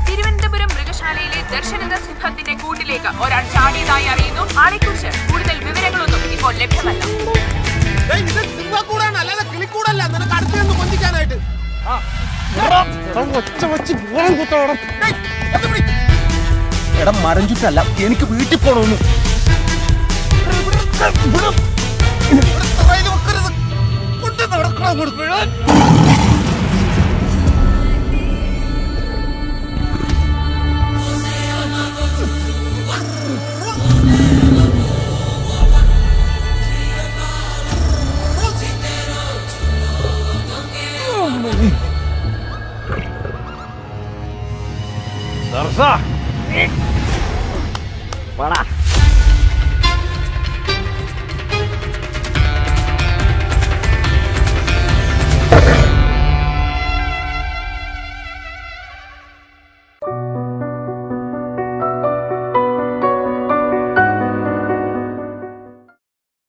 തിരുവനന്തപുരം മൃഗശാലയിലെ ദർശനന്ദ സിംഹത്തിന്റെ കൂട്ടിലേക്ക് ഒരാൾ ചാടിയതായി അറിയുന്നു. ആളെക്കുറിച്ച് കൂടുതൽ വിവരങ്ങളൊന്നും ഇപ്പോൾ ലഭ്യമല്ല. എടാ മരം ചുറ്റല്ല, എനിക്ക് വീട്ടിൽ പോണോന്നു.